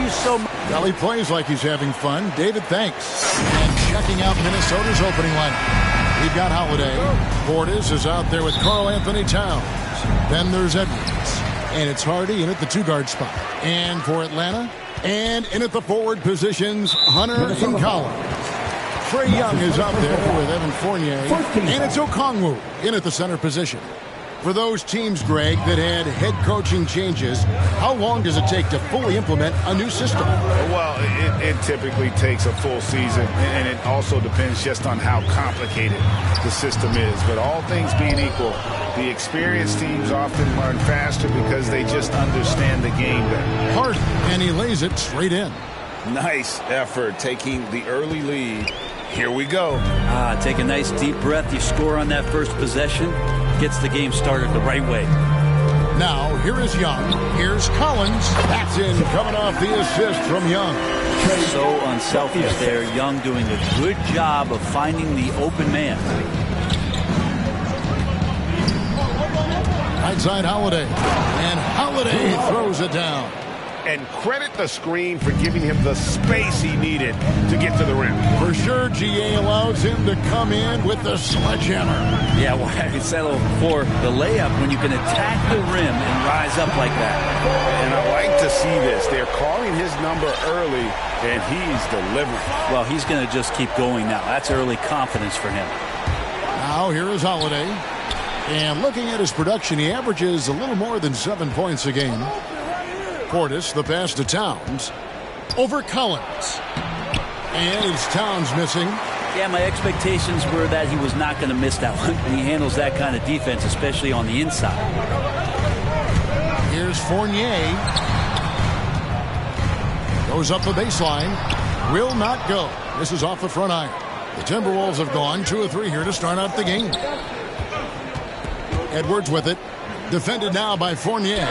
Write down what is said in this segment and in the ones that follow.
you so much. Well, he plays like he's having fun. David, thanks. And checking out Minnesota's opening lineup. We've got Holiday. Portis is out there with Karl Anthony Towns. Then there's Edwards. And it's Hardy in at the two-guard spot. And for Atlanta, and in at the forward positions, Hunter and Collins. Trae Young is out there with Evan Fournier. And it's Okongwu in at the center position. For those teams, Greg, that had head coaching changes, how long does it take to fully implement a new system? Well, it typically takes a full season, and it also depends just on how complicated the system is. But all things being equal, the experienced teams often learn faster because they just understand the game better. Hard, and he lays it straight in. Nice effort taking the early lead. Here we go. Take a nice deep breath. You score on that first possession. Gets the game started the right way. Now, here is Young. Here's Collins. That's in, coming off the assist from Young. So unselfish there. Young doing a good job of finding the open man. Right side Holiday. And Holiday throws it down. And credit the screen for giving him the space he needed to get to the rim. For sure, GA allows him to come in with the sledgehammer. Yeah, why settle for the layup when you can attack the rim and rise up like that? And I like to see this. They're calling his number early, and he's delivering. Well, he's going to just keep going now. That's early confidence for him. Now, here is Holiday. And looking at his production, he averages a little more than 7 points a game. Portis, the pass to Towns. Over Collins. And it's Towns missing. Yeah, my expectations were that he was not going to miss that one. He handles that kind of defense, especially on the inside. Here's Fournier. Goes up the baseline. Will not go. This is off the front iron. The Timberwolves have gone 2 of 3 here to start out the game. Edwards with it. Defended now by Fournier.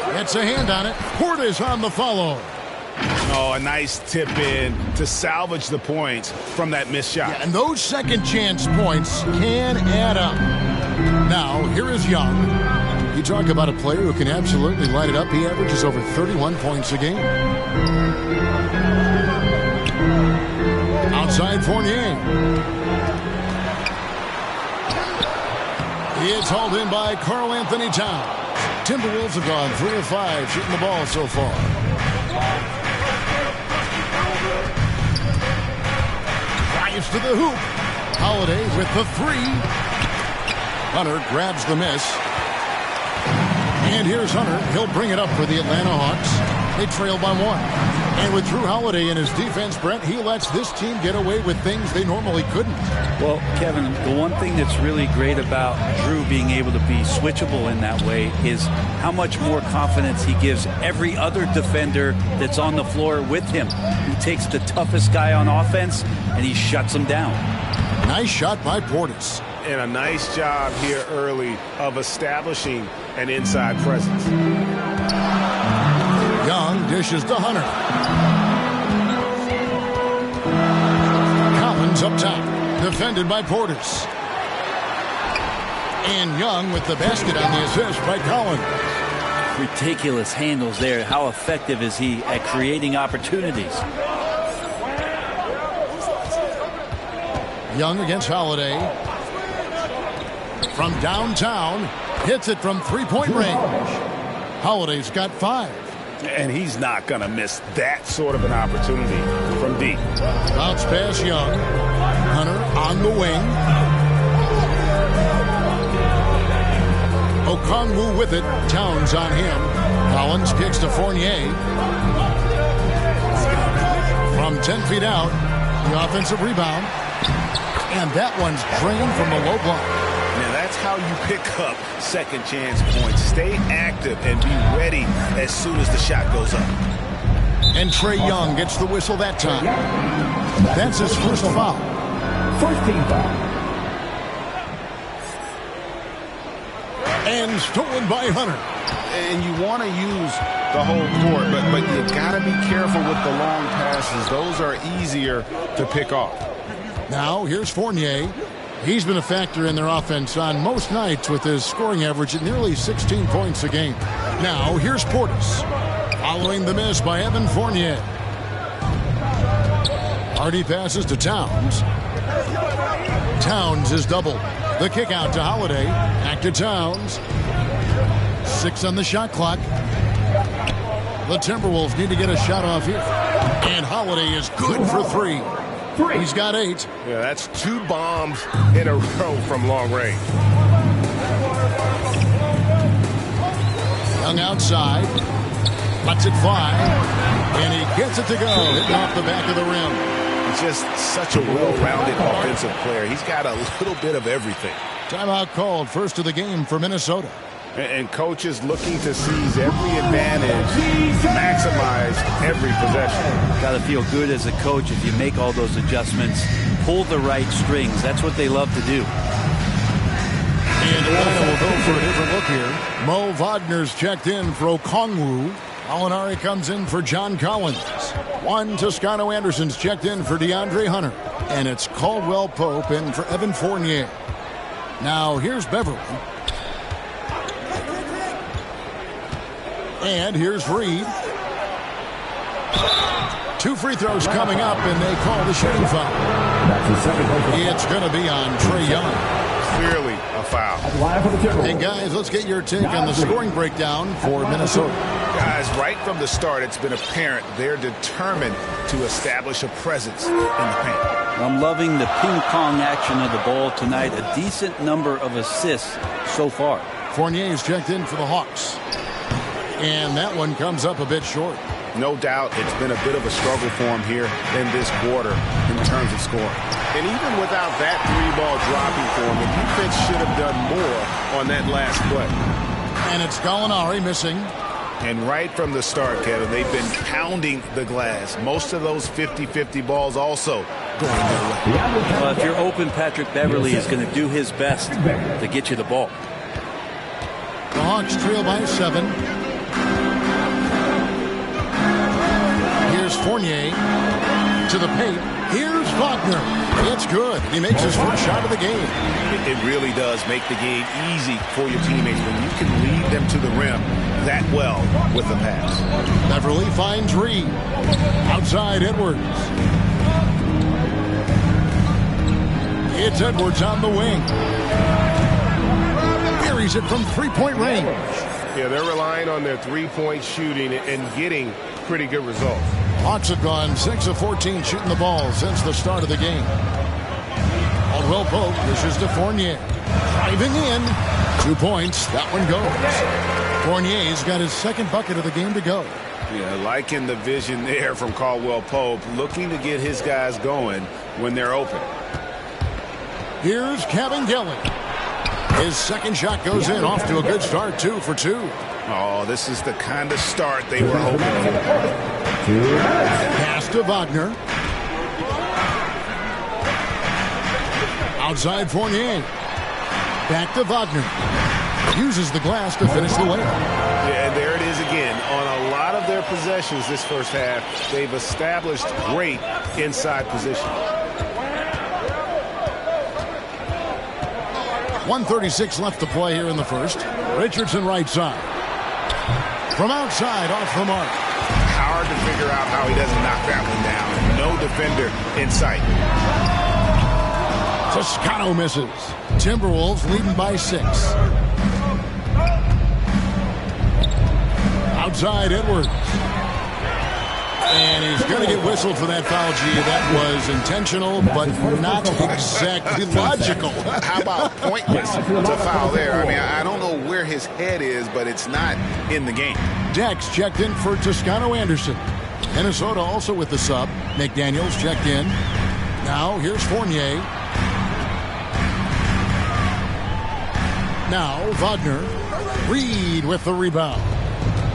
Gets a hand on it. Portis on the follow. Oh, a nice tip in to salvage the points from that missed shot. Yeah, and those second chance points can add up. Now, here is Young. You talk about a player who can absolutely light it up. He averages over 31 points a game. Outside Fournier. It's hauled in by Karl Anthony Towns. Timberwolves have gone 3 of 5 shooting the ball so far. Drives to the hoop. Holiday with the 3. Hunter grabs the miss. And here's Hunter. He'll bring it up for the Atlanta Hawks. They trail by 1. And with Drew Holiday in his defense, Brent, he lets this team get away with things they normally couldn't. Well, Kevin, the one thing that's really great about Drew being able to be switchable in that way is how much more confidence he gives every other defender that's on the floor with him. He takes the toughest guy on offense, and he shuts him down. Nice shot by Portis. And a nice job here early of establishing an inside presence. Young dishes to Hunter. Collins up top. Defended by Portis. And Young with the basket on the assist by Collins. Ridiculous handles there. How effective is he at creating opportunities? Young against Holiday. From downtown. Hits it from three-point range. Holiday's got 5. And he's not going to miss that sort of an opportunity from deep. Bounce pass Young. Hunter on the wing. Okongwu with it. Towns on him. Collins kicks to Fournier. From 10 feet out. The offensive rebound. And that one's drained from the low block. Now that's how you pick up second chance points. Stay active and be ready as soon as the shot goes up. And Trae Young gets the whistle that time. That's his first foul. First team foul. And stolen by Hunter. And you want to use the whole court, but you got to be careful with the long passes. Those are easier to pick off. Now here's Fournier. He's been a factor in their offense on most nights with his scoring average at nearly 16 points a game. Now, here's Portis. Following the miss by Evan Fournier. Hardy passes to Towns. Towns is doubled. The kick out to Holiday. Back to Towns. 6 on the shot clock. The Timberwolves need to get a shot off here. And Holiday is good for 3. He's got 8. Yeah, that's 2 bombs in a row from long range. Young outside. Lets it fly. And he gets it to go. Hitting off the back of the rim. He's just such a well-rounded offensive player. He's got a little bit of everything. Timeout called. First of the game for Minnesota. And coaches looking to seize every advantage, maximize every possession. Got to feel good as a coach if you make all those adjustments, pull the right strings. That's what they love to do. And Atlanta will go for a different look here. Mo Wagner's checked in for Okongwu. Alinari comes in for John Collins. Juan Toscano Anderson's checked in for DeAndre Hunter. And it's Caldwell Pope in for Evan Fournier. Now here's Beverly. And here's Reed. 2 free throws coming up, and they call the shooting foul. It's going to be on Trae Young. Clearly a foul. And guys, let's get your take on the scoring breakdown for Minnesota. Guys, right from the start, it's been apparent they're determined to establish a presence in the paint. I'm loving the ping-pong action of the ball tonight. A decent number of assists so far. Fournier's checked in for the Hawks. And that one comes up a bit short. No doubt it's been a bit of a struggle for him here in this quarter in terms of scoring. And even without that 3-ball dropping for him, the defense should have done more on that last play. And it's Gallinari missing. And right from the start, Kevin, they've been pounding the glass. Most of those 50-50 balls also going their way. Well, if you're open, Patrick Beverly is going to do his best to get you the ball. The Hawks trail by 7. Here's Fournier to the paint. Here's Wagner. It's good. He makes his first shot of the game. It really does make the game easy for your teammates when you can lead them to the rim that well with the pass. Beverly finds Reed. Outside Edwards. It's Edwards on the wing. Buries it from 3-point range. Yeah, they're relying on their 3-point shooting and getting pretty good results. Hawks have gone 6 of 14 shooting the ball since the start of the game. Caldwell Pope pushes to Fournier. Driving in. 2 points. That one goes. Fournier's got his second bucket of the game to go. Yeah, liking the vision there from Caldwell Pope, looking to get his guys going when they're open. Here's Kevin Gillen. His second shot goes in, off to a good start, 2 for 2. Oh, this is the kind of start they were hoping for. Pass to Wagner. Outside Fournier. Back to Wagner. Uses the glass to finish the layup. Yeah, and there it is again. On a lot of their possessions this first half, they've established great inside position. 1:36 left to play here in the first. Richardson right side. From outside, off the mark. Hard to figure out how he doesn't knock that one down. No defender in sight. Toscano misses. Timberwolves leading by 6. Outside Edwards. And he's going to get whistled for that foul, G. That was intentional, but not exactly logical. How about pointless to foul there? I mean, I don't know where his head is, but it's not in the game. Dex checked in for Toscano Anderson. Minnesota also with the sub. McDaniels checked in. Now here's Fournier. Now Wagner. Reed with the rebound.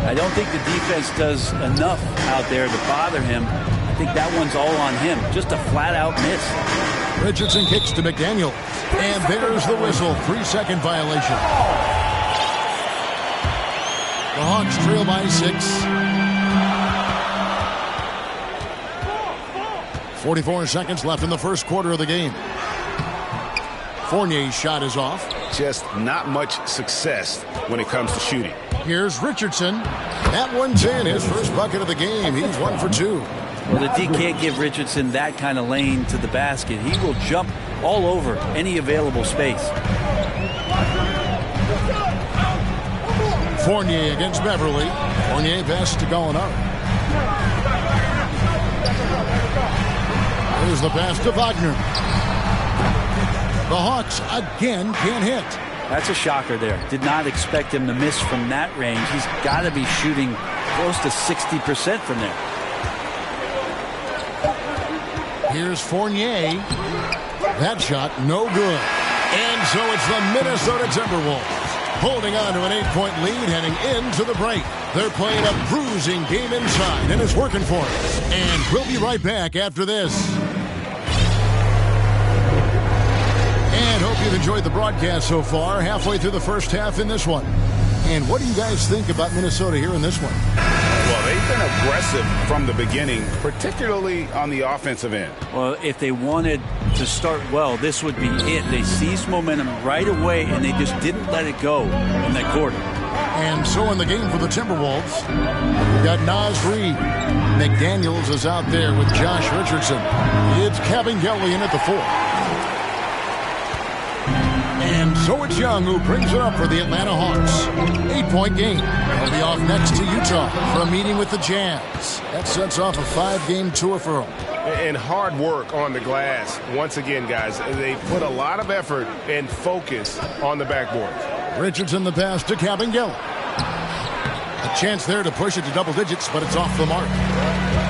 I don't think the defense does enough out there to bother him. I think that one's all on him. Just a flat-out miss. Richardson kicks to McDaniels. And there's the whistle. 3-second violation. The Hawks trail by 6. 44 seconds left in the first quarter of the game. Fournier's shot is off. Just not much success when it comes to shooting. Here's Richardson. That one's in. His first bucket of the game. He's 1 for 2. Well, the D can't give Richardson that kind of lane to the basket. He will jump all over any available space. Fournier against Beverly. Fournier pass to Gallinari. Here's the pass to Wagner. The Hawks again can't hit. That's a shocker there. Did not expect him to miss from that range. He's got to be shooting close to 60% from there. Here's Fournier. That shot no good. And so it's the Minnesota Timberwolves holding on to an 8-point lead heading into the break. They're playing a bruising game inside, and it's working for us. And we'll be right back after this. And hope you've enjoyed the broadcast so far. Halfway through the first half in this one. And what do you guys think about Minnesota here in this one? Well, they've been aggressive from the beginning, particularly on the offensive end. Well, if they wanted to start well, this would be it. They seized momentum right away, and they just didn't let it go in that quarter. And so in the game for the Timberwolves, we've got Naz Reid. McDaniels is out there with Josh Richardson. It's Kevin Gelly in at the 4. And so it's Young who brings it up for the Atlanta Hawks. 8-point game. They'll be off next to Utah for a meeting with the Jazz. That sets off a 5-game tour for them. And hard work on the glass. Once again, guys, they put a lot of effort and focus on the backboard. Richardson the pass to Kabengele. A chance there to push it to double digits, but it's off the mark.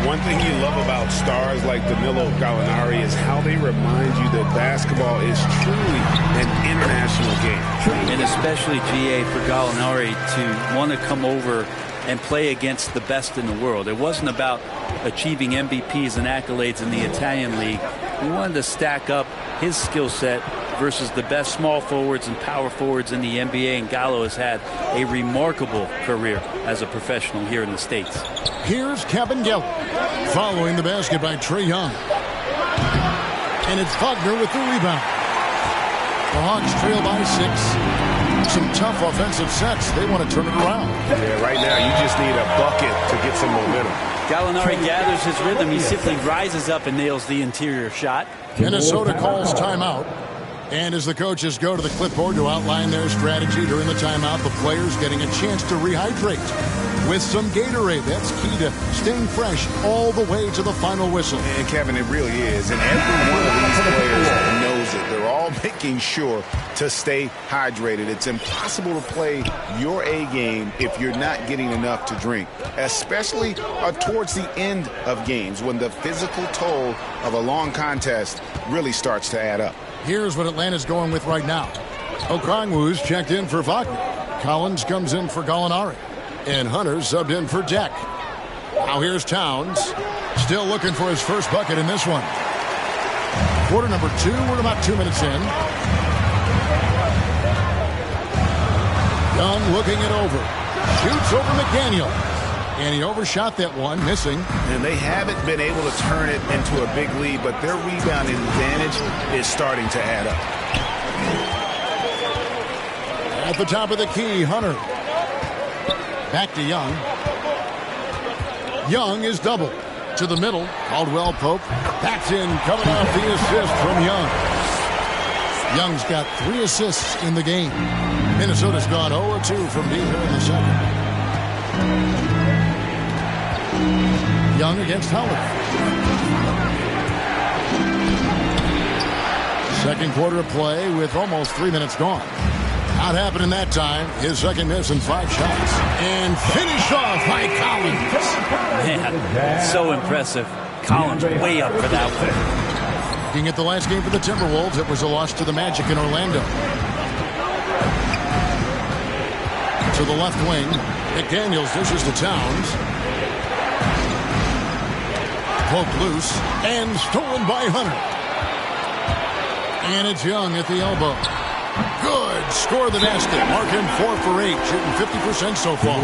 One thing you love about stars like Danilo Gallinari is how they remind you that basketball is truly an international game. And especially, GA, for Gallinari to want to come over and play against the best in the world. It wasn't about achieving MVPs and accolades in the Italian league. He wanted to stack up his skill set versus the best small forwards and power forwards in the NBA, and Gallo has had a remarkable career as a professional here in the States. Here's Kabengele following the basket by Trae Young. And it's Wagner with the rebound. The Hawks trail by 6. Some tough offensive sets. They want to turn it around. Yeah, right now you just need a bucket to get some momentum. Gallinari gathers his rhythm. He simply rises up and nails the interior shot. Minnesota calls timeout. And as the coaches go to the clipboard to outline their strategy during the timeout, the players getting a chance to rehydrate with some Gatorade. That's key to staying fresh all the way to the final whistle. And Kevin, it really is. And every one of these players knows it. They're all making sure to stay hydrated. It's impossible to play your A game if you're not getting enough to drink, especially towards the end of games when the physical toll of a long contest really starts to add up. Here's what Atlanta's going with right now. Okongwu's checked in for Wagner. Collins comes in for Gallinari. And Hunter subbed in for Deck. Now here's Towns. Still looking for his first bucket in this one. Quarter number 2. We're about 2 minutes in. Young looking it over. Shoots over McDaniel. And he overshot that one, missing. And they haven't been able to turn it into a big lead, but their rebounding advantage is starting to add up. At the top of the key, Hunter. Back to Young. Young is double. To the middle, Caldwell Pope. That's in, coming off the assist from Young. Young's got 3 assists in the game. Minnesota's gone 0-2 from deep here in the second. Young against Howard. Second quarter of play with almost 3 minutes gone. Not happening that time. His second miss and 5 shots. And finished off by Collins. Man, so impressive. Collins way up for that one. Looking at the last game for the Timberwolves, it was a loss to the Magic in Orlando. To the left wing, McDaniels dishes to Towns. Poked loose and stolen by Hunter. And it's Young at the elbow. Good. Score the basket. Mark him 4 for 8, shooting 50% so far.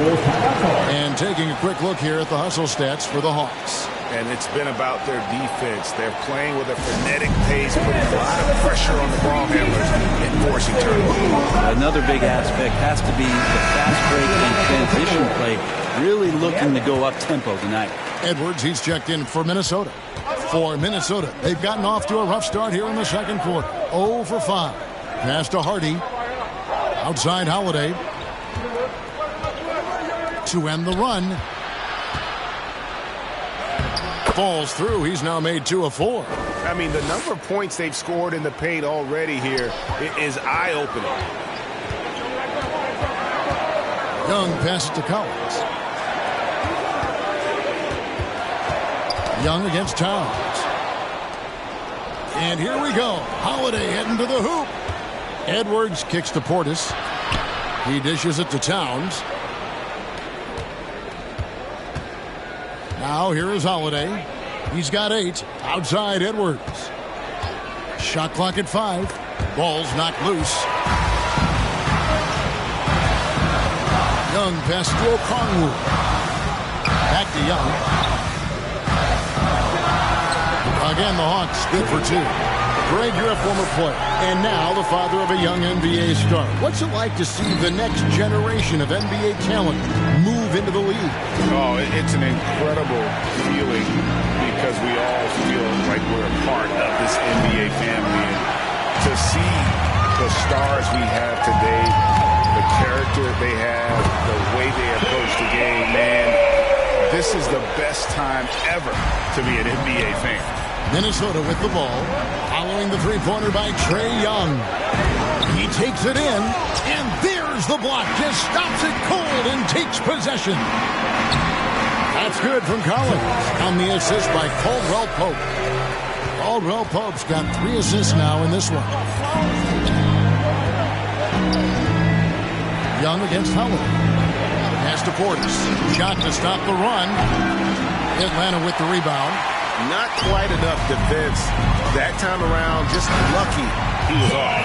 And taking a quick look here at the hustle stats for the Hawks. And it's been about their defense. They're playing with a frenetic pace, putting a lot of pressure on the ball handlers and forcing turnovers. Another big aspect has to be the fast break and transition play. Really looking to go up tempo tonight. Edwards, he's checked in for Minnesota. For Minnesota, they've gotten off to a rough start here in the second quarter. 0 for 5. Pass to Hardy. Outside Holiday. To end the run. Falls through. He's now made 2 of 4. I mean, the number of points they've scored in the paint already here is eye-opening. Young passes to Collins. Young against Towns. And here we go. Holiday heading to the hoop. Edwards kicks to Portis. He dishes it to Towns. Now here is Holiday. He's got 8. Outside Edwards. Shot clock at 5. Ball's knocked loose. Young passes to Okongwu. Back to Young. Again, the Hawks good for 2. Greg, you're a former player, and now the father of a young NBA star. What's it like to see the next generation of NBA talent move into the league? Oh, it's an incredible feeling because we all feel like we're a part of this NBA family. And to see the stars we have today, the character they have, the way they approach the game, man, this is the best time ever to be an NBA fan. Minnesota with the ball, following the three-pointer by Trae Young. He takes it in, and there's the block. Just stops it cold and takes possession. That's good from Collins. On the assist by Caldwell Pope. Caldwell Pope's got 3 assists now in this one. Young against Howard. Pass to Portis. Shot to stop the run. Atlanta with the rebound. Not quite enough defense that time around. Just lucky he was off.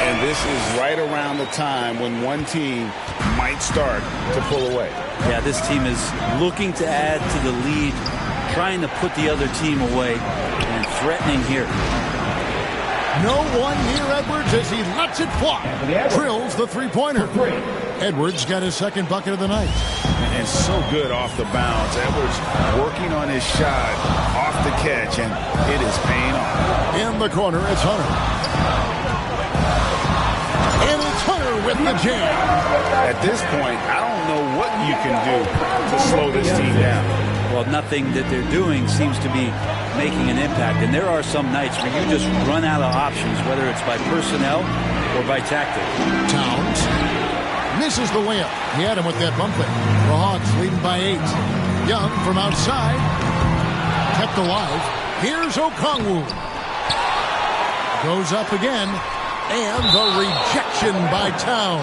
And this is right around the time when one team might start to pull away. Yeah, this team is looking to add to the lead, trying to put the other team away, and threatening here. No one near Edwards as he lets it fly. Drills the three-pointer. Edwards got his second bucket of the night. And so good off the bounce. Edwards working on his shot off the catch, and it is paying off. In the corner, it's Hunter. And it's Hunter with the jam. At this point, I don't know what you can do to slow this team down. Well, nothing that they're doing seems to be making an impact. And there are some nights where you just run out of options, whether it's by personnel or by tactic. Towns misses the layup. He had him with that bump fake. The Hawks leading by 8. Young from outside. Kept alive. Here's Okongwu. Goes up again. And the rejection by Towns.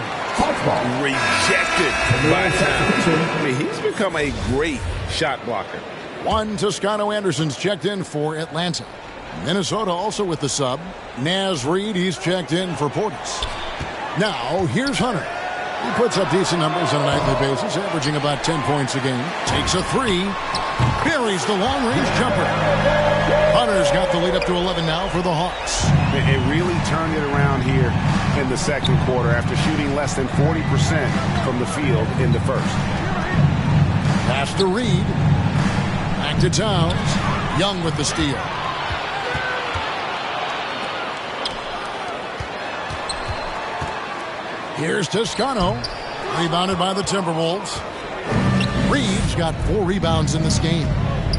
Rejected by Towns. He's become a great shot blocker. One Toscano Anderson's checked in for Atlanta. Minnesota also with the sub. Naz Reid, he's checked in for Portis. Now, here's Hunter. He puts up decent numbers on a nightly basis, averaging about 10 points a game. Takes a 3. Buries the long-range jumper. Hunter's got the lead up to 11 now for the Hawks. It really turned it around here in the second quarter after shooting less than 40% from the field in the first. Pass to Reid. Back to Towns. Young with the steal. Here's Toscano. Rebounded by the Timberwolves. Reeves got 4 rebounds in this game.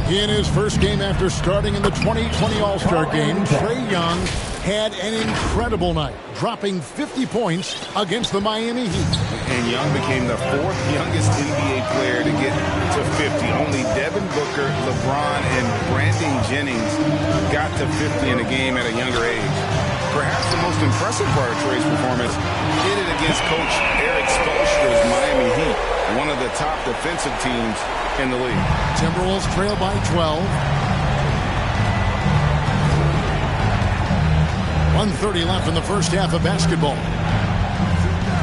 In his first game after starting in the 2020 All-Star Game, Trae Young had an incredible night, dropping 50 points against the Miami Heat. And Young became the 4th youngest NBA player to get to 50. Only Devin Booker, LeBron, and Brandon Jennings got to 50 in a game at a younger age. Perhaps the most impressive part of Trae's performance did it against Coach Eric Spoelstra's Miami Heat, one of the top defensive teams in the league. Timberwolves trail by 12. 1:30 left in the first half of basketball.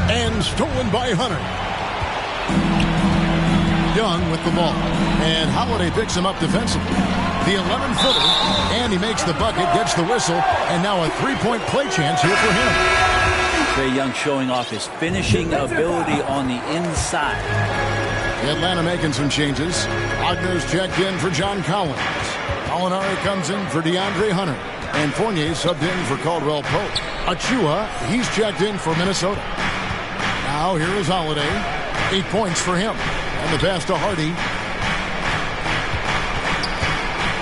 And stolen by Hunter. Young with the ball. And Holiday picks him up defensively. The 11-footer, and he makes the bucket, gets the whistle, and now a three-point play chance here for him. Trae Young showing off his finishing ability on the inside. Atlanta making some changes. Wagner's checked in for John Collins. Molinari comes in for DeAndre Hunter. And Fournier subbed in for Caldwell Pope. Achua, he's checked in for Minnesota. Now here is Holiday. 8 points for him. And the pass to Hardy.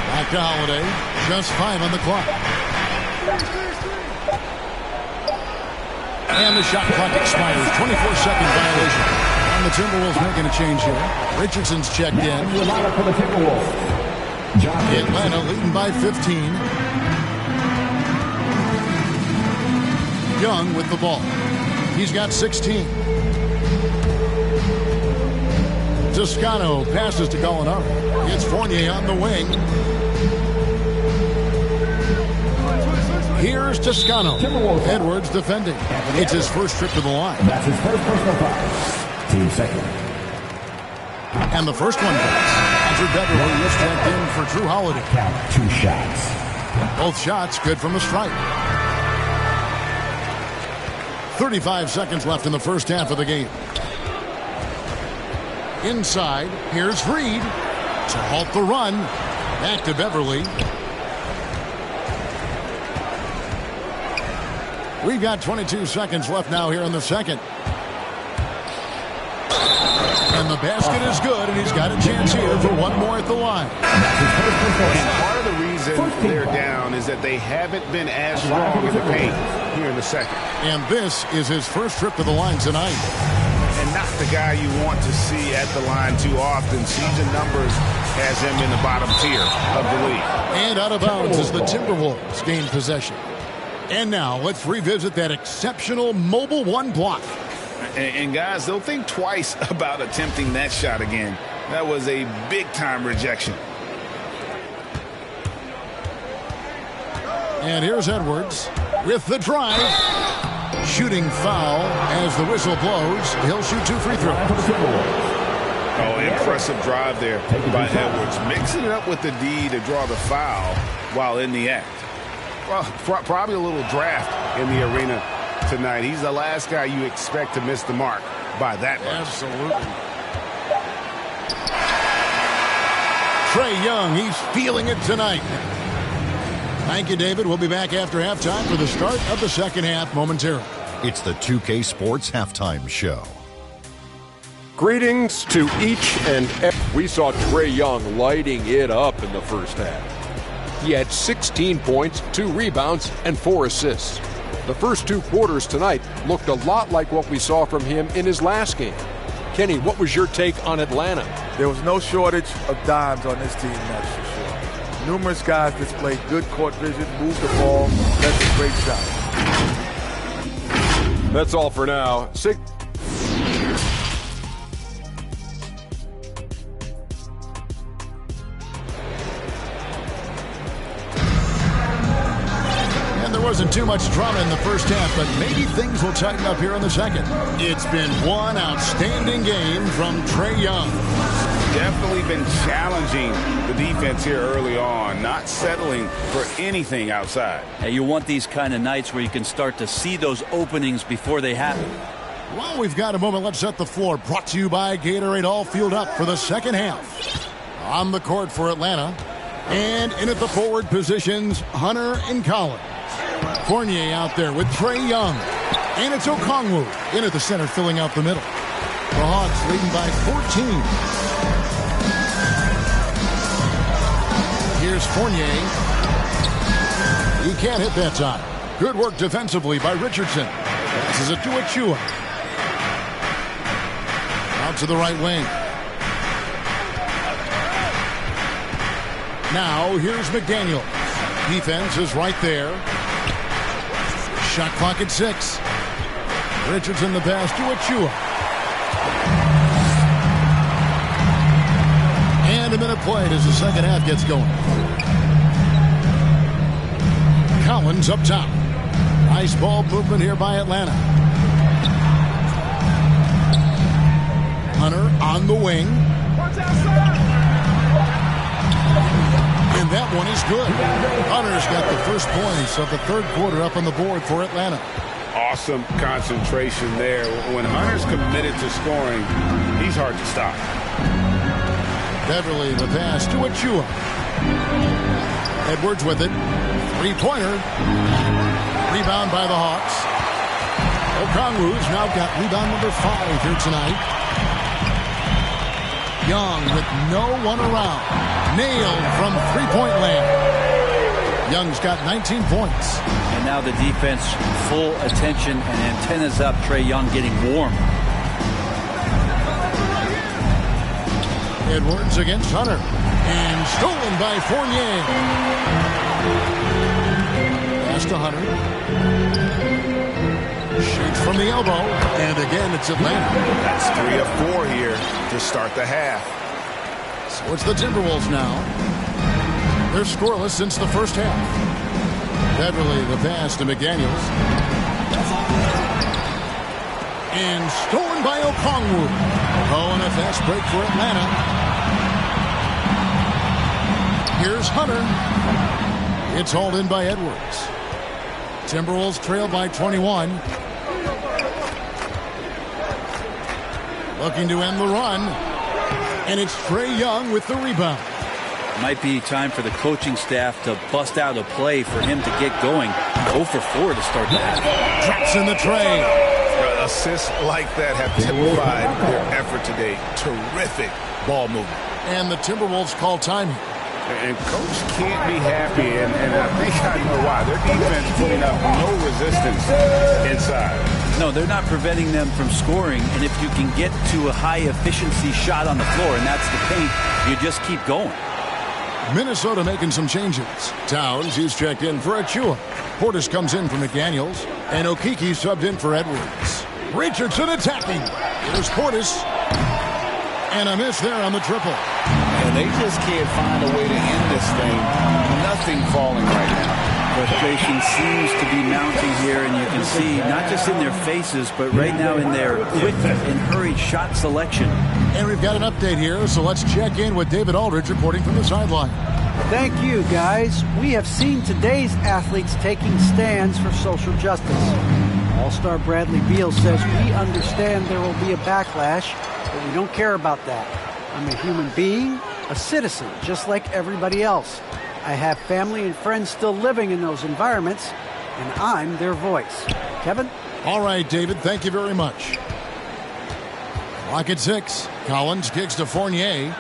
Back to Holiday. Just 5 on the clock. And the shot clock expires. 24-second violation. And the Timberwolves making a change here. Richardson's checked in. Atlanta leading by 15. Young with the ball. He's got 16. Toscano passes to Gallinari. It's Fournier on the wing. Here's Toscano. Edwards defending. It's his first trip to the line. That's his first personal foul. Team second. And the first one goes. Andrew Beverly is checked in for Drew Holiday. Count 2 shots. Both shots good from the stripe. 35 seconds left in the first half of the game. Inside, here's Reed to halt the run. Back to Beverly. We've got 22 seconds left now here in the second. And the basket is good, and he's got a chance here for one more at the line. Part of the reason they're down is that they haven't been as strong in the paint here in the second. And this is his first trip to the line tonight. And not the guy you want to see at the line too often. Season numbers has him in the bottom tier of the league. And out of bounds as the Timberwolves gain possession. And now let's revisit that exceptional mobile one block. And guys, they'll think twice about attempting that shot again. That was a big-time rejection. And here's Edwards with the drive. Shooting foul as the whistle blows. He'll shoot 2 free throws. Oh, impressive drive there by Edwards. Mixing it up with the D to draw the foul while in the act. Well, probably a little draft in the arena tonight. He's the last guy you expect to miss the mark by that much. Absolutely. Trae Young, he's feeling it tonight. Thank you, David. We'll be back after halftime for the start of the second half momentarily. It's the 2K Sports Halftime Show. Greetings to each and every. We saw Trae Young lighting it up in the first half. He had 16 points, 2 rebounds, and 4 assists. The first 2 quarters tonight looked a lot like what we saw from him in his last game. Kenny, what was your take on Atlanta? There was no shortage of dimes on this team, that's for sure. Numerous guys displayed good court vision, moved the ball, that's a great shot. That's all for now. Wasn't too much drama in the first half, but maybe things will tighten up here in the second. It's been one outstanding game from Trae Young. Definitely been challenging the defense here early on, not settling for anything outside. Hey, you want these kind of nights where you can start to see those openings before they happen. While we've got a moment, let's set the floor. Brought to you by Gatorade, all fueled up for the second half. On the court for Atlanta, and in at the forward positions, Hunter and Collins. Fournier out there with Trae Young. And it's Okongwu in at the center, filling out the middle. The Hawks leading by 14. Here's Fournier. He can't hit that time. Good work defensively by Richardson. This is a to Achua. Out to the right wing. Now here's McDaniel. Defense is right there. Shot clock at 6. Richardson the pass to Achua. And a minute played as the second half gets going. Collins up top. Nice ball movement here by Atlanta. Hunter on the wing. And that one is good. Hunter's got the first points of the third quarter up on the board for Atlanta. Awesome concentration there. When Hunter's committed to scoring, he's hard to stop. Beverly, the pass to Achua. Edwards with it. Three-pointer. Rebound by the Hawks. Okongwu's now got rebound number 5 here tonight. Young with no one around. Nailed from three-point land. Young's got 19 points. And now the defense, full attention and antennas up. Trae Young getting warm. Edwards against Hunter. And stolen by Fournier. Pass to Hunter. Shoots from the elbow. And again, it's Atlanta. That's 3 of 4 here to start the half. So it's the Timberwolves now. They're scoreless since the first half. Beverly, the pass to McDaniels. And stolen by Okongwu. Oh, and a fast break for Atlanta. Here's Hunter. It's hauled in by Edwards. Timberwolves trail by 21. Looking to end the run. And it's Trae Young with the rebound. Might be time for the coaching staff to bust out a play for him to get going. 0 for 4 to start the half. Drops in the tray. Assists like that have typified their effort today. Terrific ball movement. And the Timberwolves call time. And coach can't be happy, and I think I know why. Their defense putting up no resistance inside. No, they're not preventing them from scoring, and if you can get to a high-efficiency shot on the floor, and that's the paint, you just keep going. Minnesota making some changes. Towns, he's checked in for Achua. Portis comes in for McDaniels, and Okeke subbed in for Edwards. Richardson attacking. Here's Portis. And a miss there on the triple. And they just can't find a way to end this thing. Nothing falling right now. Frustration seems to be mounting here, and you can see not just in their faces, but right now in their quick and hurried shot selection. And we've got an update here, so let's check in with David Aldridge reporting from the sideline. Thank you, guys. We have seen today's athletes taking stands for social justice. All-Star Bradley Beal says, we understand there will be a backlash, but we don't care about that. I'm a human being, a citizen, just like everybody else. I have family and friends still living in those environments, and I'm their voice. Kevin? All right, David, thank you very much. Clock at 6. Collins kicks to Fournier.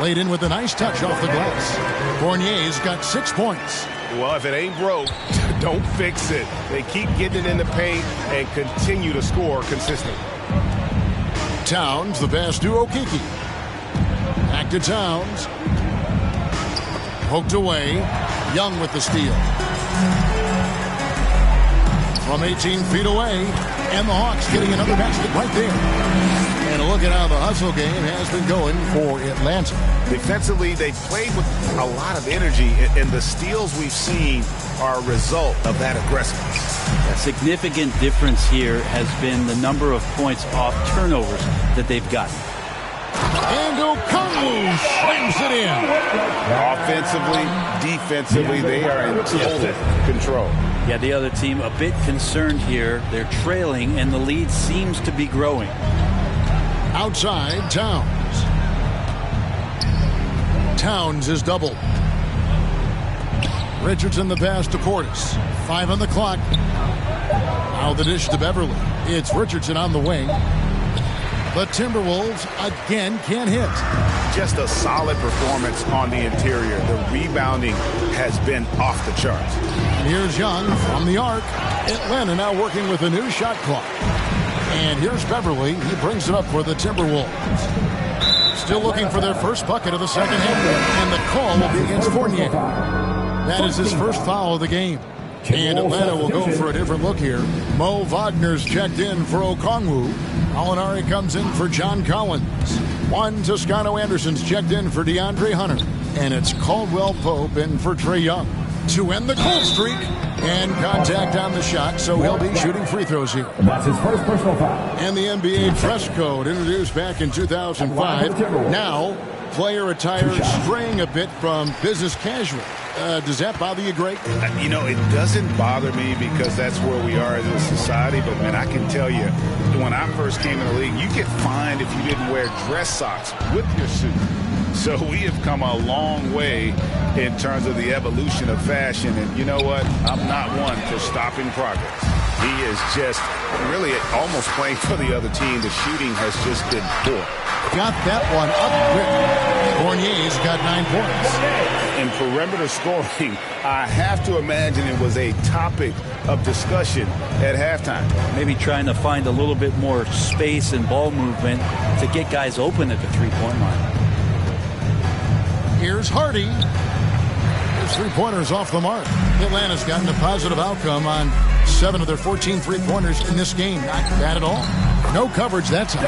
Laid in with a nice touch off the glass. Fournier's got 6 points. Well, if it ain't broke, don't fix it. They keep getting it in the paint and continue to score consistently. Towns, the pass to Okeke. Back to Towns. Poked away. Young with the steal. From 18 feet away. And the Hawks getting another basket right there. And a look at how the hustle game has been going for Atlanta. Defensively, they played with a lot of energy, and the steals we've seen are a result of that aggressiveness. A significant difference here has been the number of points off turnovers that they've gotten. And Okongwu slams it in. Offensively, defensively, they are in total control. Yeah, the other team a bit concerned here. They're trailing, and the lead seems to be growing. Outside, Towns. Towns is doubled. Richardson the pass to Portis. 5 on the clock. Now the dish to Beverly. It's Richardson on the wing. The Timberwolves again can't hit. Just a solid performance on the interior. The rebounding has been off the charts. And here's Young from the arc. Atlanta now working with a new shot clock. And here's Beverly. He brings it up for the Timberwolves. Still looking for their first bucket of the second half. And the call will be against Fournier. That is his first foul of the game. And Atlanta will go for a different look here. Mo Wagner's checked in for Okongwu. Alinari comes in for John Collins. Juan Toscano Anderson's checked in for DeAndre Hunter. And it's Caldwell Pope in for Trae Young. to end the cold streak. And contact on the shot, so he'll be shooting free throws here. That's his first personal foul. And the NBA dress code introduced back in 2005. Now, player attire straying a bit from business casual. Does that bother you, Greg? You know, it doesn't bother me because that's where we are as a society. But, man, I can tell you, when I first came in the league, you get fined if you didn't wear dress socks with your suit. So we have come a long way in terms of the evolution of fashion. And you know what? I'm not one for stopping progress. He is just really almost playing for the other team. The shooting has just been poor. Got that one up quick. Fournier's got 9 points. In perimeter scoring, I have to imagine it was a topic of discussion at halftime. Maybe trying to find a little bit more space and ball movement to get guys open at the three-point line. Here's Hardy. His three-pointers off the mark. Atlanta's gotten a positive outcome on 7 of their 14 three-pointers in this game. Not bad at all. No coverage that time.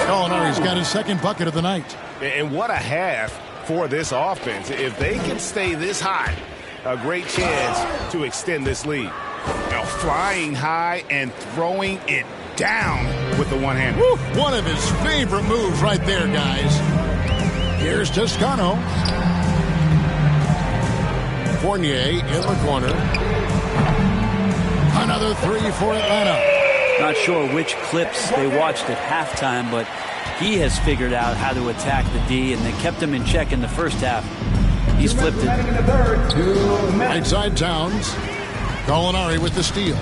Gallinari's got his second bucket of the night. And what a half for this offense. If they can stay this high, a great chance to extend this lead. Now flying high and throwing it down with the one hand. Woo! One of his favorite moves right there, guys. Here's Toscano. Fournier in the corner. Another three for Atlanta. Not sure which clips they watched at halftime, but he has figured out how to attack the D, and they kept him in check in the first half. He's flipped it. Right side Towns. Gallinari with the steal.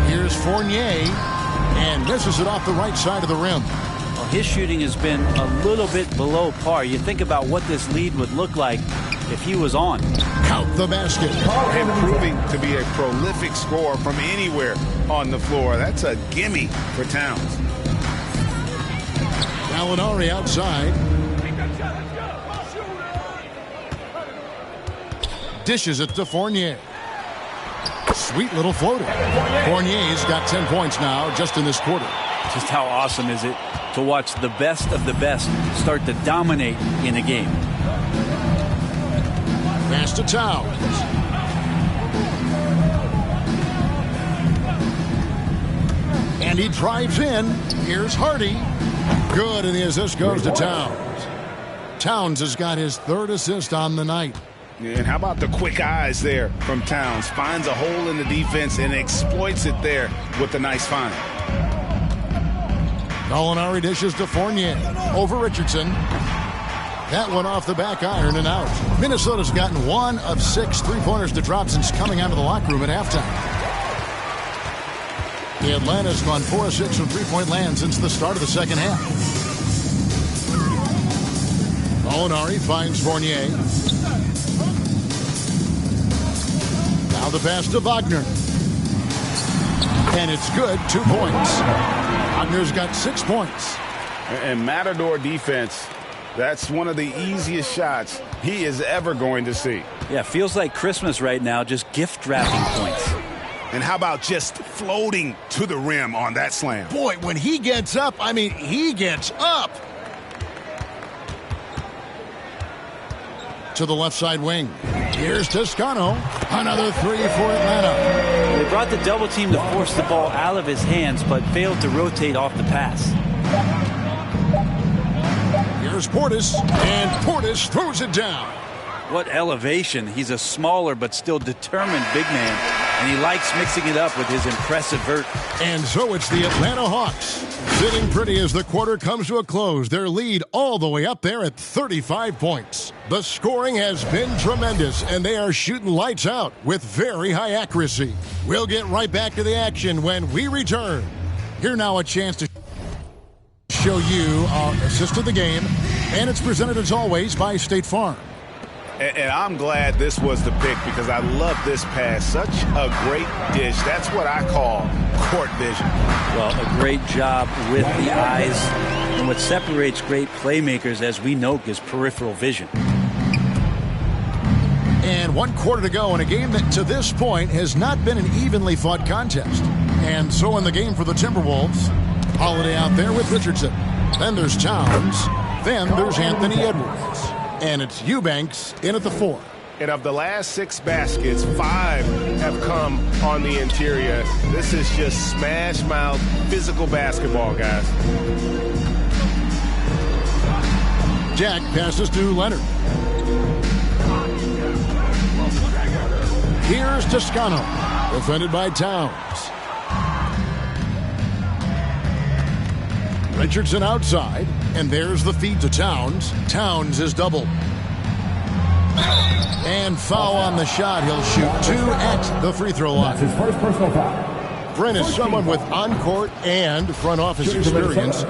Here's Fournier, and misses it off the right side of the rim. Well, his shooting has been a little bit below par. You think about what this lead would look like if he was on. Count the basket. And proving to be a prolific scorer from anywhere on the floor. That's a gimme for Towns. Gallinari outside. Dishes it to Fournier. Sweet little floater. Fournier's got 10 points now just in this quarter. Just how awesome is it to watch the best of the best start to dominate in a game. Pass to Towns. And he drives in. Here's Hardy. Good, and the assist goes to Towns. Towns has got his third assist on the night. And how about the quick eyes there from Towns? Finds a hole in the defense and exploits it there with a nice find. Gallinari dishes to Fournier. Over Richardson. That one off the back iron and out. Minnesota's gotten 1 of 6 three-pointers to drop since coming out of the locker room at halftime. The Atlanta's gone 4 of 6 from three-point land since the start of the second half. Gallinari finds Fournier. Now the pass to Wagner. And it's good, 2 points. Wagner's got 6 points. And Matador defense, that's one of the easiest shots he is ever going to see. Yeah, feels like Christmas right now, just gift wrapping points. And how about just floating to the rim on that slam? Boy, when he gets up, I mean, he gets up. To the left side wing. Here's Toscano. Another three for Atlanta. They brought the double team to force the ball out of his hands, but failed to rotate off the pass. Here's Portis, and Portis throws it down. What elevation. He's a smaller but still determined big man, and he likes mixing it up with his impressive vert. And so it's the Atlanta Hawks sitting pretty as the quarter comes to a close. Their lead all the way up there at 35 points. The scoring has been tremendous, and they are shooting lights out with very high accuracy. We'll get right back to the action when we return. Here now a chance to show you our assist of the game, and it's presented as always by State Farm. And I'm glad this was the pick because I love this pass. Such a great dish. That's what I call court vision. Well, a great job with the eyes. And what separates great playmakers, as we know, is peripheral vision. And 1 quarter to go in a game that to this point has not been an evenly fought contest. And so in the game for the Timberwolves, Holiday out there with Richardson. Then there's Towns. Then there's Anthony Edwards. And it's Eubanks in at the 4. And of the last 6 baskets, 5 have come on the interior. This is just smash mouth physical basketball, guys. Jack passes to Leonard. Here's Toscano, defended by Towns. Richardson outside, and there's the feed to Towns. Towns is doubled. And foul on the shot. He'll shoot 2 at the free throw line. That's his first personal foul. Brent is someone with on-court and front office experience.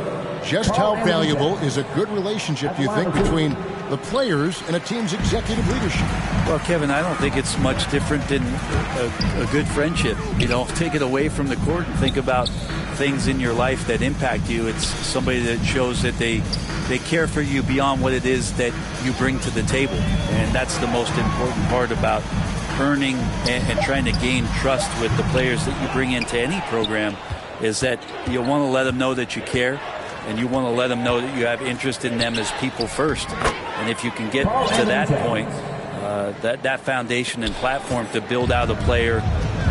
Just how valuable is a good relationship, do you think, between the players and a team's executive leadership? Well, Kevin, I don't think it's much different than a good friendship. You know, take it away from the court and think about things in your life that impact you. It's somebody that shows that they care for you beyond what it is that you bring to the table. And that's the most important part about earning and trying to gain trust with the players that you bring into any program, is that you want to let them know that you care, and you want to let them know that you have interest in them as people first. And if you can get to that point, that foundation and platform to build out a player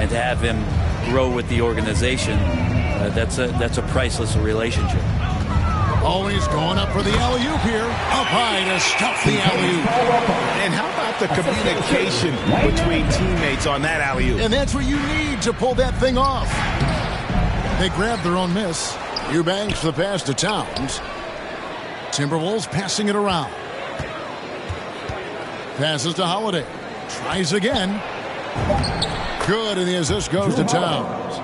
and to have him grow with the organization, that's a priceless relationship. Always going up for the alley-oop here. Up high to stuff the alley-oop. And how about the communication between teammates on that alley-oop? And that's what you need to pull that thing off. They grab their own miss. Eubanks the pass to Towns. Timberwolves passing it around. Passes to Holiday. Tries again. Good, and the assist goes to Towns.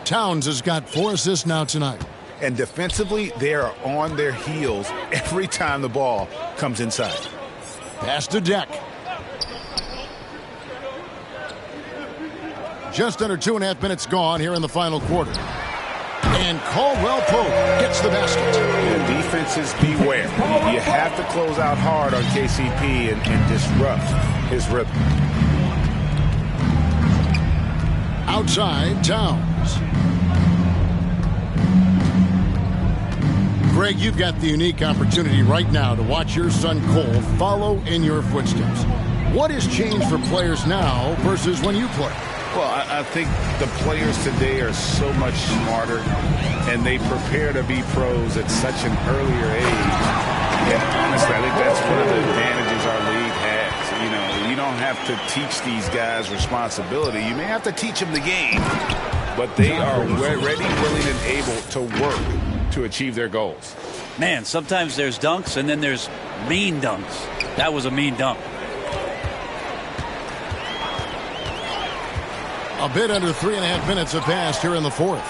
Towns has got 4 assists now tonight. And defensively, they are on their heels every time the ball comes inside. Pass to Deck. Just under 2.5 minutes gone here in the final quarter. And Caldwell Pope gets the basket. And defenses, beware. You have to close out hard on KCP and disrupt his rhythm. Outside, Towns. Greg, you've got the unique opportunity right now to watch your son Cole follow in your footsteps. What has changed for players now versus when you played? Well, I think the players today are so much smarter, and they prepare to be pros at such an earlier age. And honestly, I think that's one of the advantages our league has. You know, you don't have to teach these guys responsibility. You may have to teach them the game, but they are ready, willing, and able to work to achieve their goals. Man, sometimes there's dunks and then there's mean dunks. That was a mean dunk. A bit under 3.5 minutes have passed here in the fourth.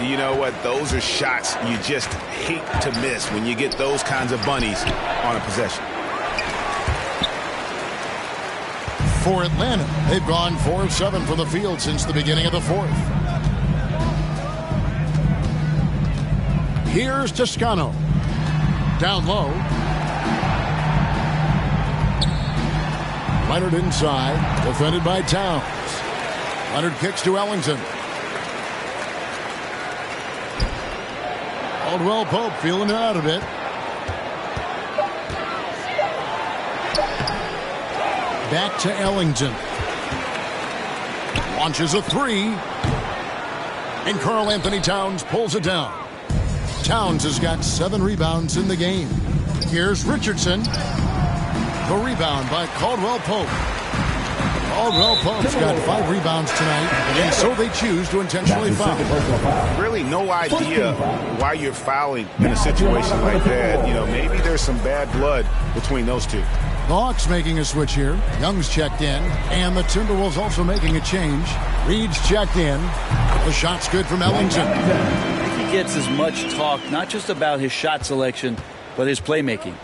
You know what? Those are shots you just hate to miss when you get those kinds of bunnies on a possession. For Atlanta, they've gone 4 of 7 from the field since the beginning of the fourth. Here's Toscano. Down low. Leonard inside, defended by Towns. Leonard kicks to Ellington. Caldwell Pope feeling it out a bit. Back to Ellington. Launches a 3. And Karl Anthony Towns pulls it down. Towns has got 7 rebounds in the game. Here's Richardson. The rebound by Caldwell Pope. Caldwell Pope's got 5 rebounds tonight, and so they choose to intentionally foul. Really no idea why you're fouling in a situation like that. You know, maybe there's some bad blood between those two. The Hawks making a switch here. Young's checked in, and the Timberwolves also making a change. Reed's checked in. The shot's good from Ellington. I think he gets as much talk, not just about his shot selection, but his playmaking.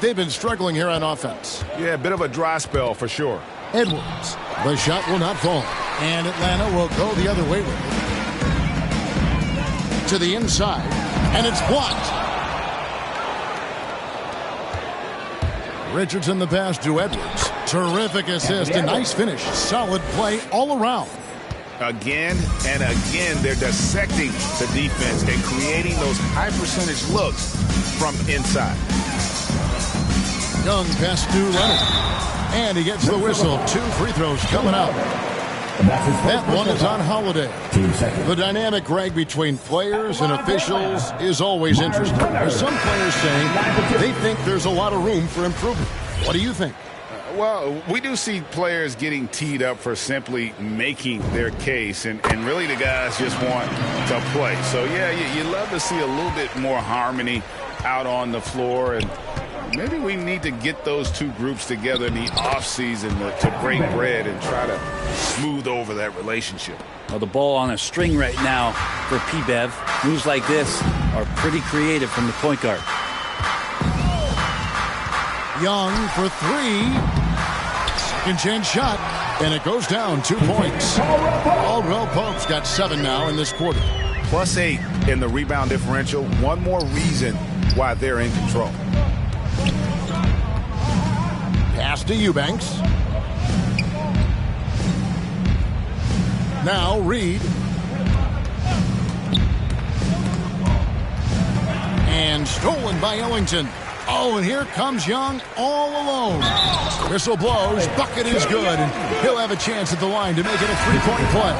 They've been struggling here on offense. Yeah, a bit of a dry spell for sure. Edwards. The shot will not fall. And Atlanta will go the other way with it. To the inside. And it's blocked. Richardson the pass to Edwards. Terrific assist. A nice finish. Solid play all around. Again and again, they're dissecting the defense and creating those high percentage looks from inside. Young pass to Leonard. And he gets the whistle. 2 free throws coming up. That one is on Holiday. The dynamic, Greg, between players and officials is always interesting. There's some players saying they think there's a lot of room for improvement. What do you think? Well, we do see players getting teed up for simply making their case, and really the guys just want to play. So, yeah, you love to see a little bit more harmony out on the floor, and maybe we need to get those two groups together in the offseason to break bread and try to smooth over that relationship. Well, the ball on a string right now for P-Bev. Moves like this are pretty creative from the point guard. Young for 3. Second chance shot, and it goes down 2 points. Caldwell Pope's got 7 now in this quarter. +8 in the rebound differential. One more reason why they're in control. Pass to Eubanks. Now Reed. And stolen by Ellington. Oh, and here comes Young all alone. Whistle blows. Bucket is good. And he'll have a chance at the line to make it a 3-point play.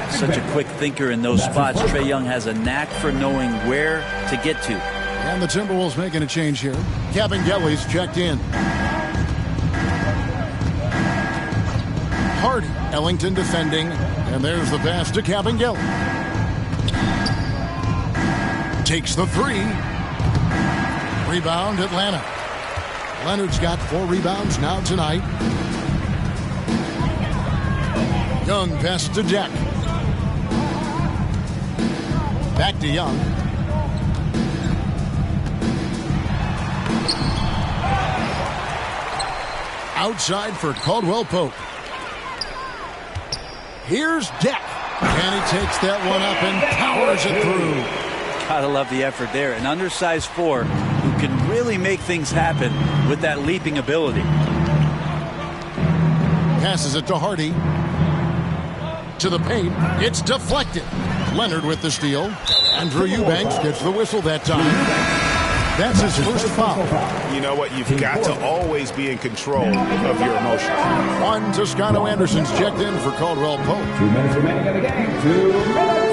Such a quick thinker in those spots. Trae Young has a knack for knowing where to get to. And the Timberwolves making a change here. Kabengele's checked in. Hardy. Ellington defending. And there's the pass to Kabengele. Takes the 3. Rebound, Atlanta. Leonard's got 4 rebounds now tonight. Young pass to Deck. Back to Young. Outside for Caldwell Pope. Here's Deck. And he takes that one up and powers it through. Gotta love the effort there. An undersized 4 who can really make things happen with that leaping ability. Passes it to Hardy. To the paint. It's deflected. Leonard with the steal. Andrew Eubanks gets the whistle that time. That's his first foul. You know what? You've got to always be in control of your emotions. One Toscano Anderson's checked in for Caldwell Pope. 2 minutes remaining in the game. 2 minutes.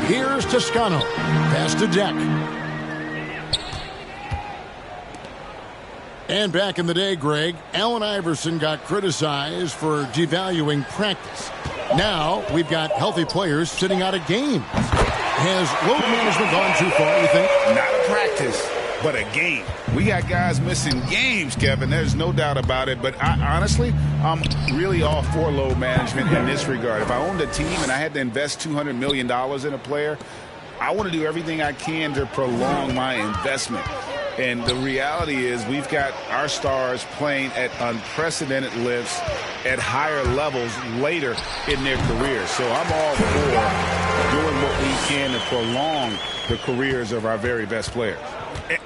Here's Toscano. Pass to Deck. And back in the day, Greg, Allen Iverson got criticized for devaluing practice. Now we've got healthy players sitting out of games. Has load management gone too far, you think? Not a practice, but a game. We got guys missing games, Kevin. There's no doubt about it. But honestly, I'm really all for load management in this regard. If I owned a team and I had to invest $200 million in a player, I want to do everything I can to prolong my investment. And the reality is we've got our stars playing at unprecedented lifts at higher levels later in their careers. So I'm all for doing what we can to prolong the careers of our very best players.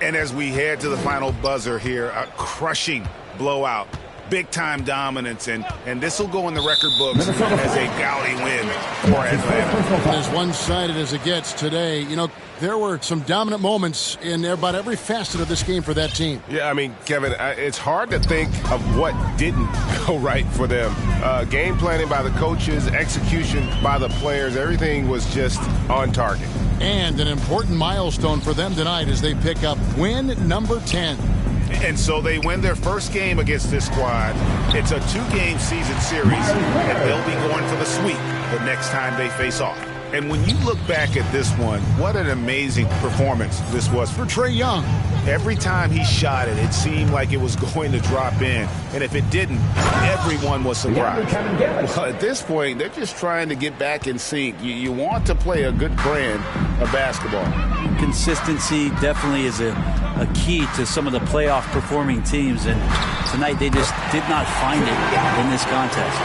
And as we head to the final buzzer here, a crushing blowout, big-time dominance, and this will go in the record books as a gaudy win for Atlanta. As one-sided as it gets today, you know, there were some dominant moments in about every facet of this game for that team. Yeah, I mean, Kevin, it's hard to think of what didn't go right for them. Game planning by the coaches, execution by the players, everything was just on target. And an important milestone for them tonight as they pick up win number 10. And so they win their first game against this squad. It's a 2-game season series, and they'll be going for the sweep the next time they face off. And when you look back at this one, what an amazing performance this was for Trae Young. Every time he shot it, it seemed like it was going to drop in. And if it didn't, everyone was surprised. At this point, they're just trying to get back in sync. You want to play a good brand of basketball. Consistency definitely is a key to some of the playoff performing teams. And tonight they just did not find it in this contest.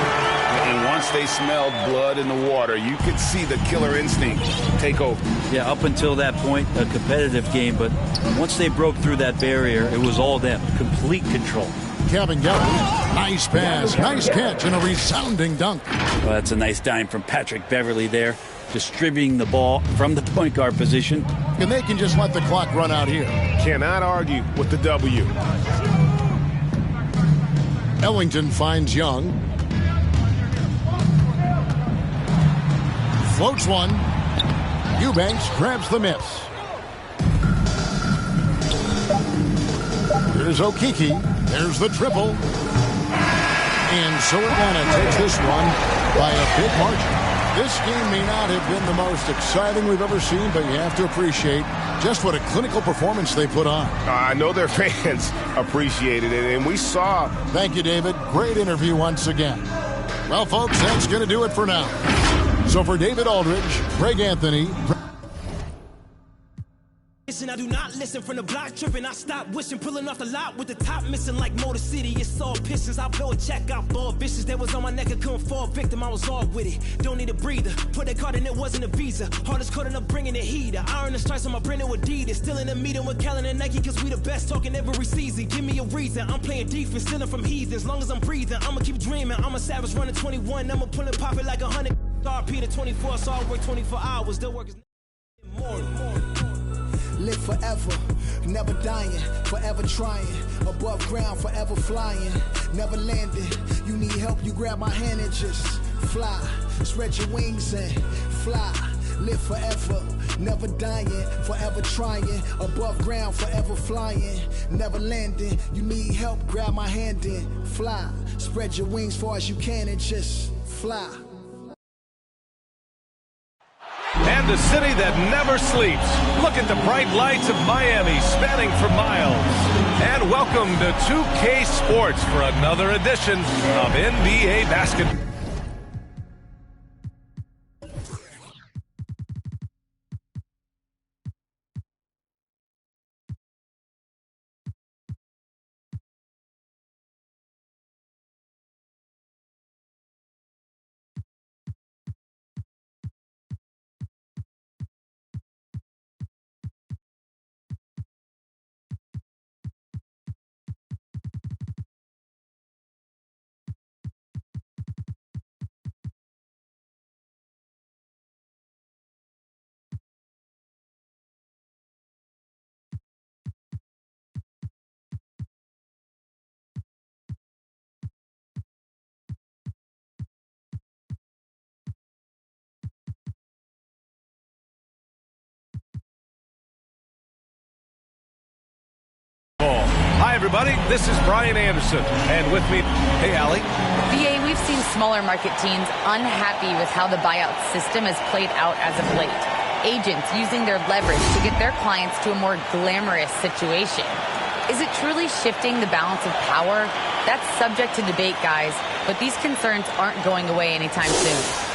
And once they smelled blood in the water, you could see the killer instinct take over. Yeah, up until that point, a competitive game. But once they broke through that barrier, it was all them. Complete control. Kabengele, nice pass, nice catch, and a resounding dunk. Well, that's a nice dime from Patrick Beverley there. distributing the ball from the point guard position. And they can just let the clock run out here. Cannot argue with the W. Ellington finds Young. Floats one. Eubanks grabs the miss. Here's Okeke. There's the triple. And so Atlanta takes this one by a big margin. This game may not have been the most exciting we've ever seen, but you have to appreciate just what a clinical performance they put on. I know their fans appreciated it, and we saw. Thank you, David. Great interview once again. Well, folks, that's going to do it for now. So for David Aldridge, Greg Anthony. I do not listen from the block tripping. I stop wishing, pulling off the lot with the top missing like Motor City. It's all pistons. I blow a check out ball vicious. That was on my neck. I couldn't fall victim. I was all with it. Don't need a breather. Put that card in. It wasn't a visa. Hardest card up bringing the heater. Iron the stripes on my printer with Adidas. Still in the meeting with Kellen and Nike because we the best talking every season. Give me a reason. I'm playing defense, stealing from heathens. As long as I'm breathing, I'ma keep dreaming. I'm a savage running 21. I'ma pull and pop it like 100. RP to 24. So I work 24 hours. The work is more. Live forever, never dying, forever trying. Above ground, forever flying, never landing. You need help, you grab my hand and just fly. Spread your wings and fly. Live forever, never dying, forever trying. Above ground, forever flying, never landing. You need help, grab my hand and fly. Spread your wings far as you can and just fly. And the city that never sleeps. Look at the bright lights of Miami spanning for miles. And welcome to 2K Sports for another edition of NBA basketball. Hi, everybody. This is Brian Anderson. And with me, hey, Allie. VA, we've seen smaller market teams unhappy with how the buyout system has played out as of late. Agents using their leverage to get their clients to a more glamorous situation. Is it truly shifting the balance of power? That's subject to debate, guys, but these concerns aren't going away anytime soon.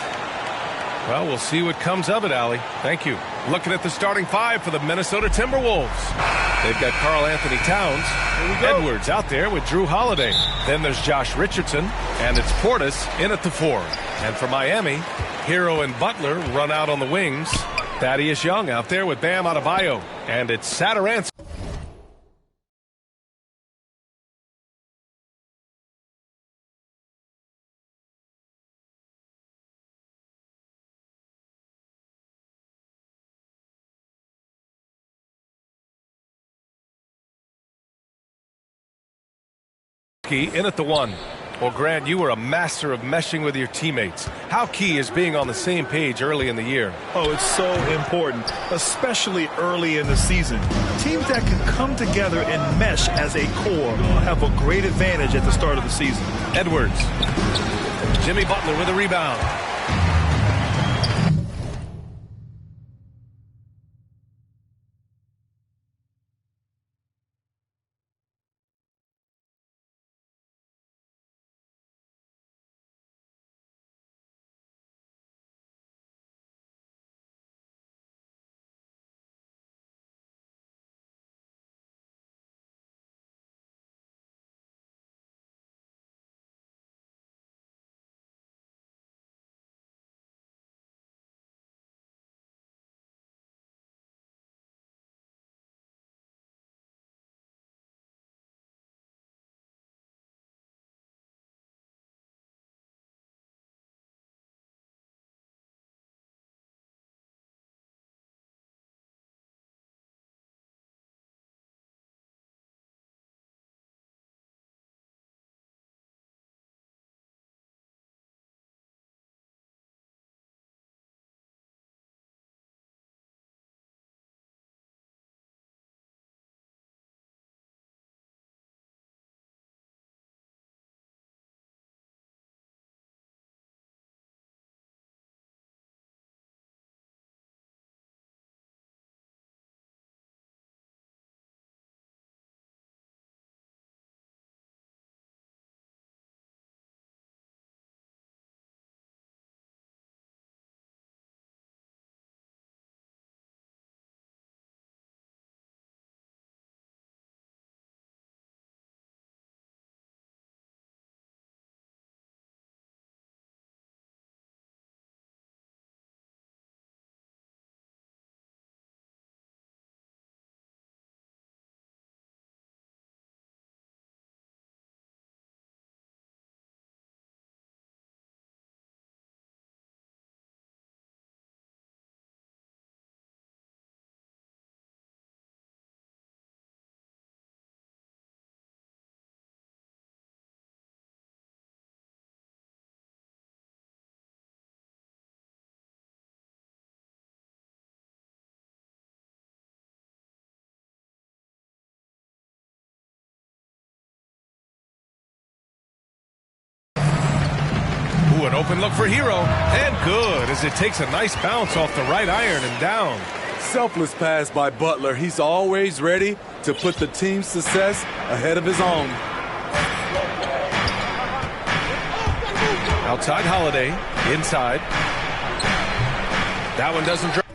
Well, we'll see what comes of it, Allie. Thank you. Looking at the starting five for the Minnesota Timberwolves. They've got Karl Anthony Towns. Edwards out there with Drew Holiday. Then there's Josh Richardson, and it's Portis in at the 4. And for Miami, Hero and Butler run out on the wings. Thaddeus Young out there with Bam Adebayo. And it's Satoransky. In at the 1. Well, Grant, you were a master of meshing with your teammates. How key is being on the same page early in the year? Oh, it's so important, especially early in the season. Teams that can come together and mesh as a core have a great advantage at the start of the season. Edwards. Jimmy Butler with a rebound. open look for Hero. And good, as it takes a nice bounce off the right iron and down. Selfless pass by Butler. He's always ready to put the team's success ahead of his own. Outside Holiday, inside. That one doesn't drop.